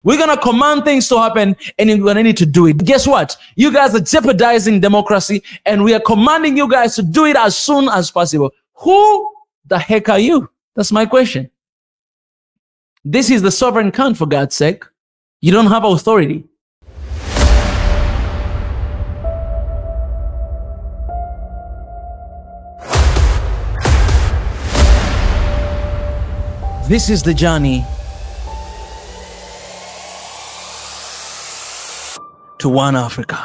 We're going to command things to happen, and you're going to need to do it. Guess what? You guys are jeopardizing democracy, and we are commanding you guys to do it as soon as possible. Who the heck are you? That's my question. This is the sovereign country, for God's sake. You don't have authority. This is the journey to one Africa.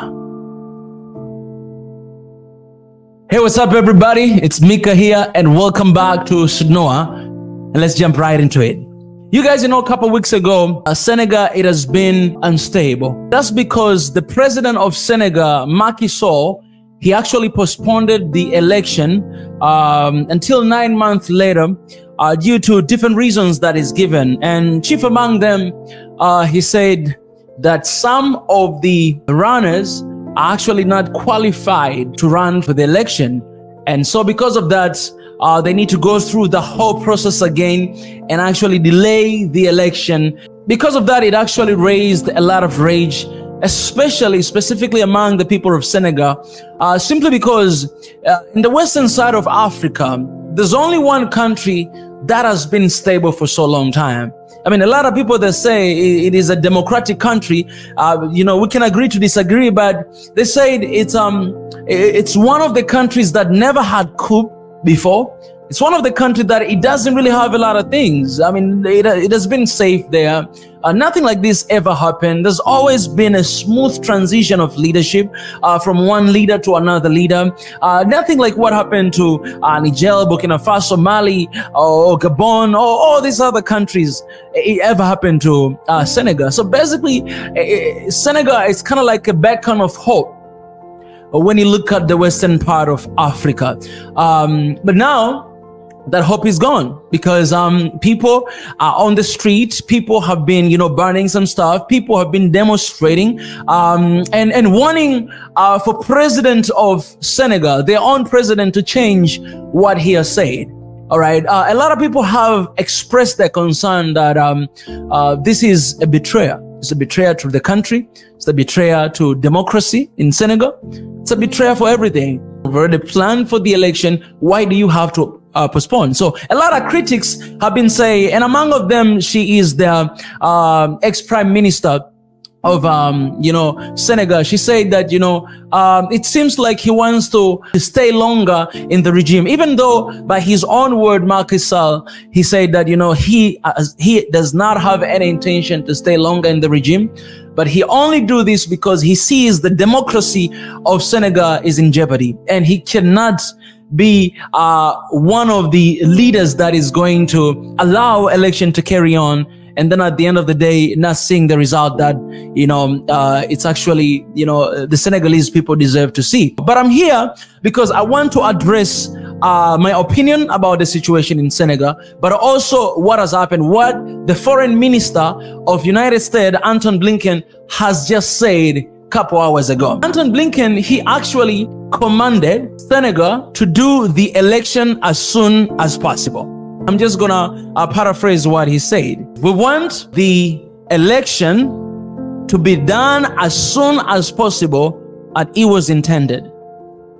Hey, what's up, everybody? It's Mika here, and welcome back to SNOA. And let's jump right into it. You guys know a couple weeks ago, Senegal, it has been unstable. That's because the president of Senegal, Macky Sall, he actually postponed the election until 9 months later due to different reasons that is given. And chief among them, he said that some of the runners are actually not qualified to run for the election. And so because of that, they need to go through the whole process again and actually delay the election. Because of that, it actually raised a lot of rage, specifically among the people of Senegal, simply because in the western side of Africa, there's only one country that has been stable for so long time. I mean, a lot of people that say it is a democratic country, you know, we can agree to disagree, but they say it's one of the countries that never had coup before. It's one of the countries that it doesn't really have a lot of things. I mean, it has been safe there. Nothing like this ever happened. There's always been a smooth transition of leadership from one leader to another leader. Nothing like what happened to Niger, Burkina Faso, Mali, or Gabon, or all these other countries. It ever happened to Senegal. So basically, Senegal is kind of like a beacon of hope when you look at the western part of Africa. But now, that hope is gone because people are on the street. People have been, you know, burning some stuff. People have been demonstrating and wanting for president of Senegal, their own president, to change what he has said. All right. A lot of people have expressed their concern that this is a betrayal. It's a betrayal to the country. It's a betrayal to democracy in Senegal. It's a betrayal for everything. We've already planned for the election. Why do you have to postpone? So a lot of critics have been saying, and among them, she is the ex-prime minister of you know, Senegal. She said that, you know, it seems like he wants to stay longer in the regime, even though by his own word, Macky Sall, he said that, you know, he does not have any intention to stay longer in the regime, but he only do this because he sees the democracy of Senegal is in jeopardy, and he cannot be one of the leaders that is going to allow election to carry on, and then at the end of the day, not seeing the result that, you know, it's actually, you know, the Senegalese people deserve to see. But I'm here because I want to address my opinion about the situation in Senegal, but also what has happened, what the foreign minister of United States, Antony Blinken, has just said a couple hours ago. Antony Blinken, he actually commanded Senegal to do the election as soon as possible. I'm just gonna paraphrase what he said. We want the election to be done as soon as possible as it was intended.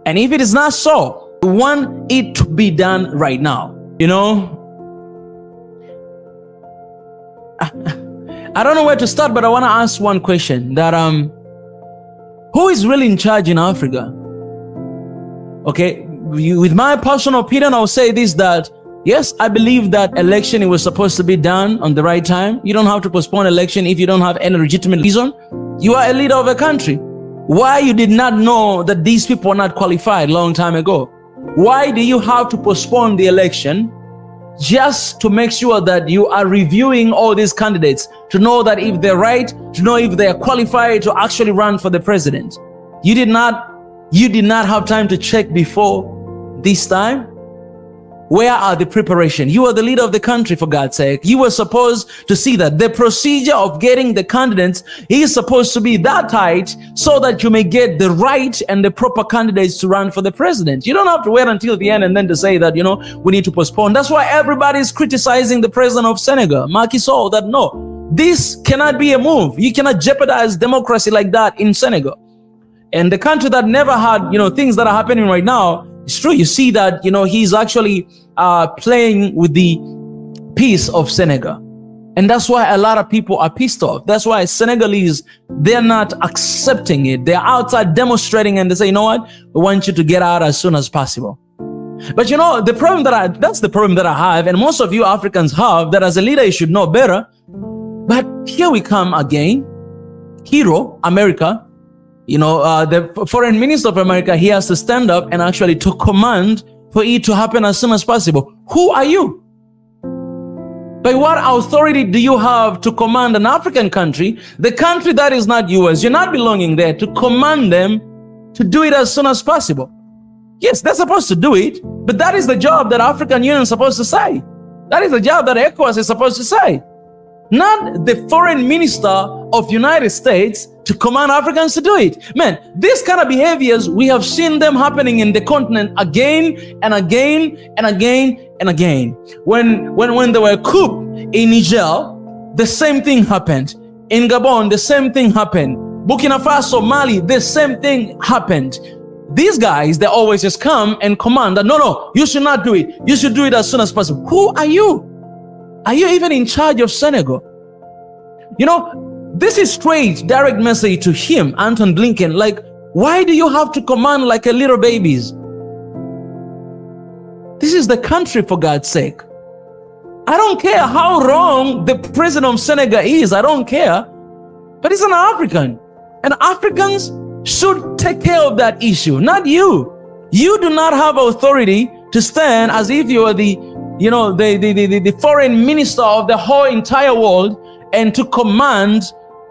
And if it is not so, we want it to be done right now. You know, I don't know where to start, but I want to ask one question, that who is really in charge in Africa? Okay, with my personal opinion, I'll say this, that yes, I believe that election, it was supposed to be done on the right time. You don't have to postpone election if you don't have any legitimate reason. You are a leader of a country. Why you did not know that these people are not qualified long time ago? Why do you have to postpone the election just to make sure that you are reviewing all these candidates to know that if they're right, to know if they are qualified to actually run for the president? You did not have time to check before this time. Where are the preparation? You are the leader of the country, for God's sake. You were supposed to see that the procedure of getting the candidates is supposed to be that tight so that you may get the right and the proper candidates to run for the president. You don't have to wait until the end and then to say that, you know, we need to postpone. That's why everybody is criticizing the president of Senegal, Macky Sall, that no, This cannot be a move. You cannot jeopardize democracy like that in Senegal. And the country that never had, things that are happening right now, it's true. You see that, he's actually playing with the peace of Senegal. And that's why a lot of people are pissed off. That's why Senegalese, they're not accepting it. They're outside demonstrating and they say, you know what? We want you to get out as soon as possible. But the problem that's the problem that I have, and most of you Africans have, that as a leader, you should know better. But here we come again. Hero, America, the foreign minister of America, he has to stand up and actually to command for it to happen as soon as possible. Who are you? By what authority do you have to command an African country, the country that is not yours? You're not belonging there, to command them to do it as soon as possible. Yes, they're supposed to do it, but that is the job that African Union is supposed to say. That is the job that ECOWAS is supposed to say. Not the foreign minister of United States to command Africans to do it. Man, these kind of behaviors, we have seen them happening in the continent again and again and again and again. When there were coup in Niger, the same thing happened. In Gabon, the same thing happened. Burkina Faso, Mali, the same thing happened. These guys, they always just come and command that, no, you should not do it. You should do it as soon as possible. Who are you? Are you even in charge of Senegal? This is straight, direct message to him, Antony Blinken. Like, why do you have to command like a little babies? This is the country, for God's sake. I don't care how wrong the president of Senegal is. I don't care. But he's an African. And Africans should take care of that issue, not you. You do not have authority to stand as if you are the foreign minister of the whole entire world and to command,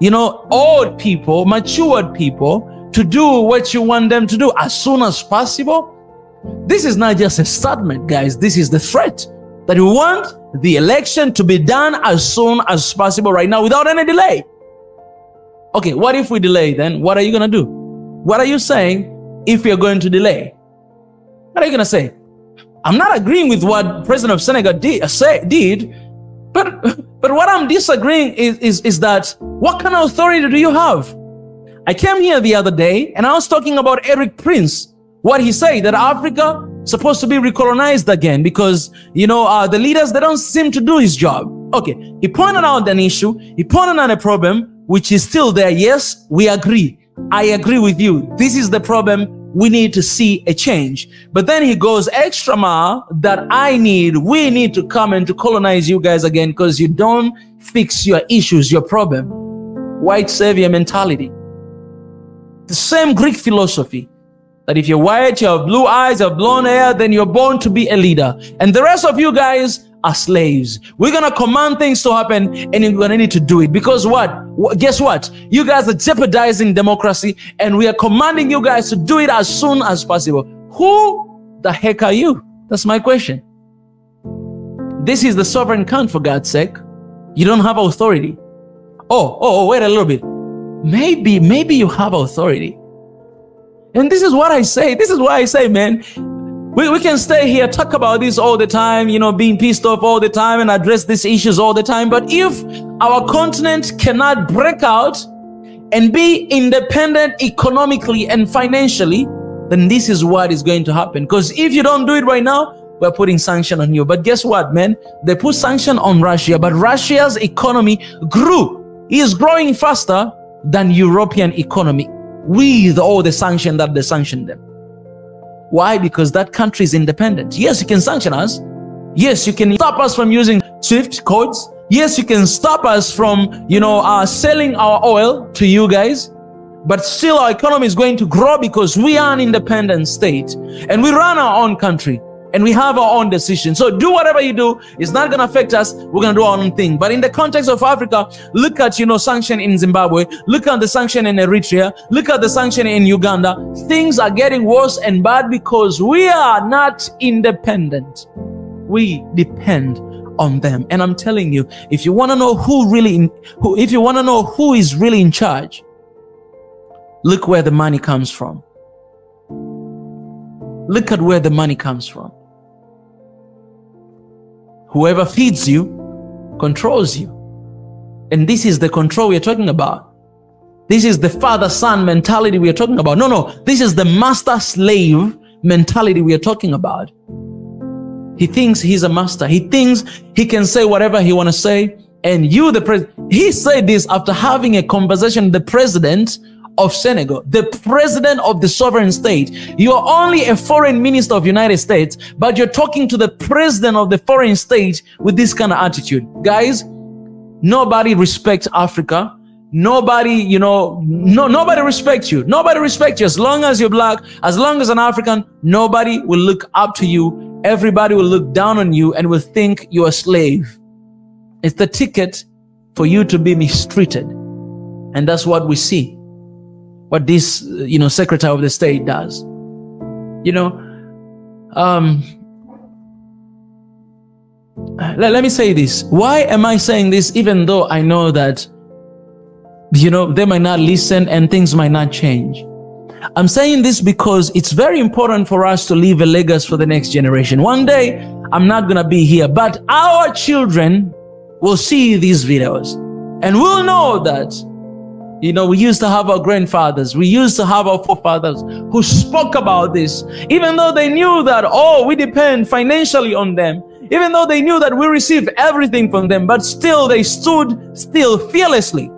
old people, matured people to do what you want them to do as soon as possible. This is not just a statement, guys. This is the threat that we want the election to be done as soon as possible right now without any delay. Okay, what if we delay then? What are you going to do? What are you saying if you're going to delay? What are you going to say? I'm not agreeing with what President of Senegal did, but what I'm disagreeing is that what kind of authority do you have? I came here the other day and I was talking about Eric Prince, what he said, that Africa is supposed to be recolonized again because, the leaders, they don't seem to do his job. Okay, he pointed out an issue, he pointed out a problem, which is still there. Yes, we agree. I agree with you. This is the problem. We need to see a change. But then he goes extra mile that we need to come and to colonize you guys again because you don't fix your issues, your problem. White savior mentality. The same Greek philosophy that if you're white, you have blue eyes, you have blonde hair, then you're born to be a leader. And the rest of you guys are slaves. We're going to command things to happen and you're going to need to do it. Because what? Guess what? You guys are jeopardizing democracy and we are commanding you guys to do it as soon as possible. Who the heck are you? That's my question. This is the sovereign country, for God's sake. You don't have authority. Oh, wait a little bit. Maybe you have authority. And this is what I say. This is why I say, man, we can stay here, talk about this all the time, being pissed off all the time and address these issues all the time. But if our continent cannot break out and be independent economically and financially, then this is what is going to happen. Because if you don't do it right now, we're putting sanction on you. But guess what, man? They put sanction on Russia, but Russia's economy is growing faster than European economy with all the sanction that they sanctioned them. Why? Because that country is independent. Yes, you can sanction us. Yes, you can stop us from using SWIFT codes. Yes, you can stop us from, selling our oil to you guys. But still our economy is going to grow because we are an independent state and we run our own country and we have our own decision. So do whatever you do. It's not going to affect us. We're going to do our own thing. But in the context of Africa, look at, sanction in Zimbabwe. Look at the sanction in Eritrea. Look at the sanction in Uganda. Things are getting worse and bad because we are not independent. We depend on them. And I'm telling you, if you want to know who is really in charge, look where the money comes from. Look at where the money comes from. Whoever feeds you controls you. And this is the control we are talking about. This is the father-son mentality we are talking about. No, this is the master-slave mentality we are talking about. He thinks he's a master. He thinks he can say whatever he want to say. And you, the president, he said this after having a conversation with the president of Senegal, the president of the sovereign state. You are only a foreign minister of the United States, but you're talking to the president of the foreign state with this kind of attitude. Guys, nobody respects Africa. Nobody, nobody respects you. Nobody respects you. As long as you're black, as long as an African, nobody will look up to you. Everybody will look down on you and will think you're a slave. It's the ticket for you to be mistreated. And that's what we see. What this, Secretary of the State does. Let me say this. Why am I saying this even though I know that, they might not listen and things might not change? I'm saying this because it's very important for us to leave a legacy for the next generation. One day, I'm not going to be here, but our children will see these videos and we'll know that, we used to have our grandfathers, we used to have our forefathers who spoke about this, even though they knew that, we depend financially on them, even though they knew that we receive everything from them, but still they stood still fearlessly.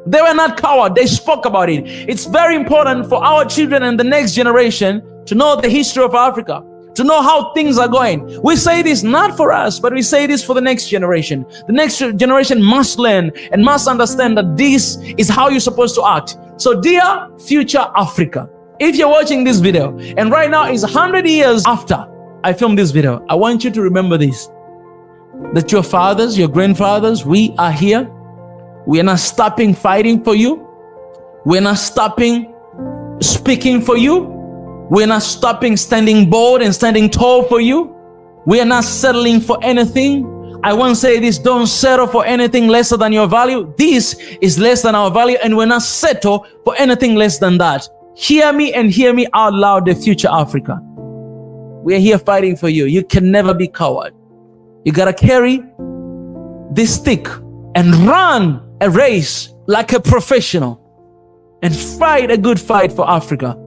They were not cowards. They spoke about it. It's very important for our children and the next generation to know the history of Africa, to know how things are going. We say this not for us, but we say this for the next generation. The next generation must learn and must understand that this is how you're supposed to act. So dear future Africa, if you're watching this video and right now is 100 years after I filmed this video, I want you to remember this, that your fathers, your grandfathers, we are here. We are not stopping fighting for you. We're not stopping speaking for you. We're not stopping standing bold and standing tall for you. We are not settling for anything. I won't say this, don't settle for anything lesser than your value. This is less than our value and we're not settle for anything less than that. Hear me and hear me out loud, the future Africa. We're here fighting for you. You can never be coward. You gotta carry this stick and run a race like a professional and fight a good fight for Africa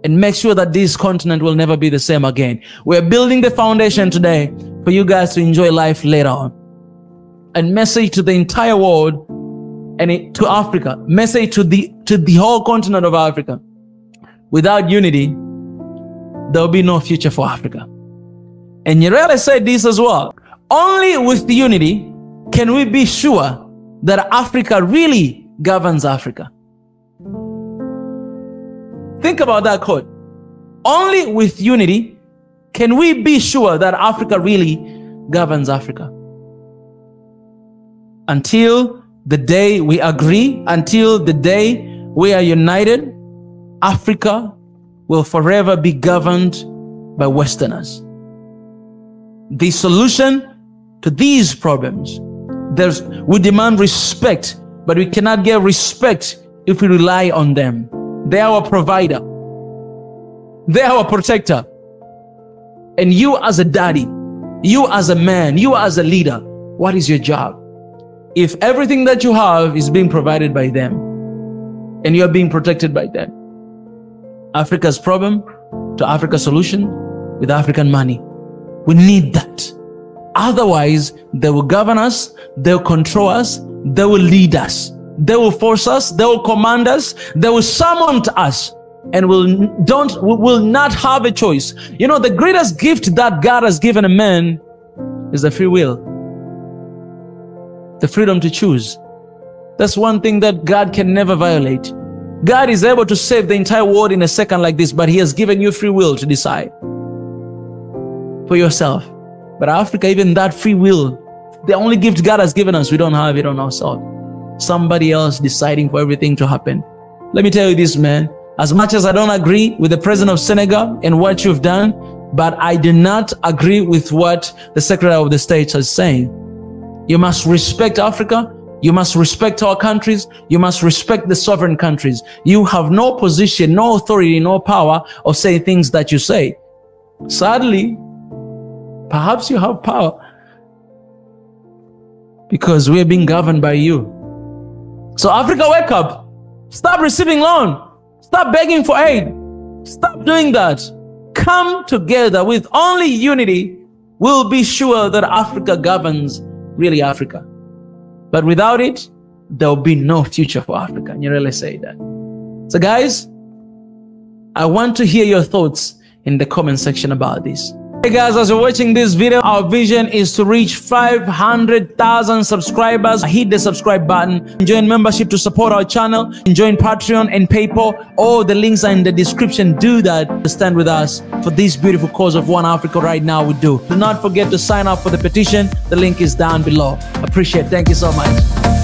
and make sure that this continent will never be the same again. We're building the foundation today for you guys to enjoy life later on. And message to the entire world and to Africa, message to the whole continent of Africa. Without unity, there will be no future for Africa. And Nyerere said this as well. Only with unity can we be sure that Africa really governs Africa. Think about that quote. Only with unity can we be sure that Africa really governs Africa. Until the day we agree, until the day we are united, Africa will forever be governed by Westerners. The solution to these problems, we demand respect, but we cannot get respect if we rely on them. They are our provider. They are our protector. And you as a daddy, you as a man, you as a leader, what is your job? If everything that you have is being provided by them and you are being protected by them, Africa's problem to Africa's solution with African money. We need that. Otherwise, they will govern us, they will control us, they will lead us, they will force us, they will command us, they will summon us, and we will not have a choice. The greatest gift that God has given a man is the free will, the freedom to choose. That's one thing that God can never violate. God is able to save the entire world in a second like this, but He has given you free will to decide for yourself. But Africa, even that free will, the only gift God has given us, we don't have it on ourselves. Somebody else deciding for everything to happen. Let me tell you this, man. As much as I don't agree with the president of Senegal and what you've done, but I do not agree with what the Secretary of the State is saying. You must respect Africa. You must respect our countries. You must respect the sovereign countries. You have no position, no authority, no power of saying things that you say. Sadly, perhaps you have power, because we're being governed by you. So Africa, wake up. Stop receiving loan. Stop begging for aid. Stop doing that. Come together. With only unity, we'll be sure that Africa governs really Africa. But without it, there'll be no future for Africa. And you really say that. So guys, I want to hear your thoughts in the comment section about this. Hey guys, as you're watching this video, our vision is to reach 500,000 subscribers. Hit the subscribe button. Join membership to support our channel. Join Patreon and PayPal. All the links are in the description. Do that to stand with us for this beautiful cause of One Africa right now. We do. Do not forget to sign up for the petition. The link is down below. Appreciate it. Thank you so much.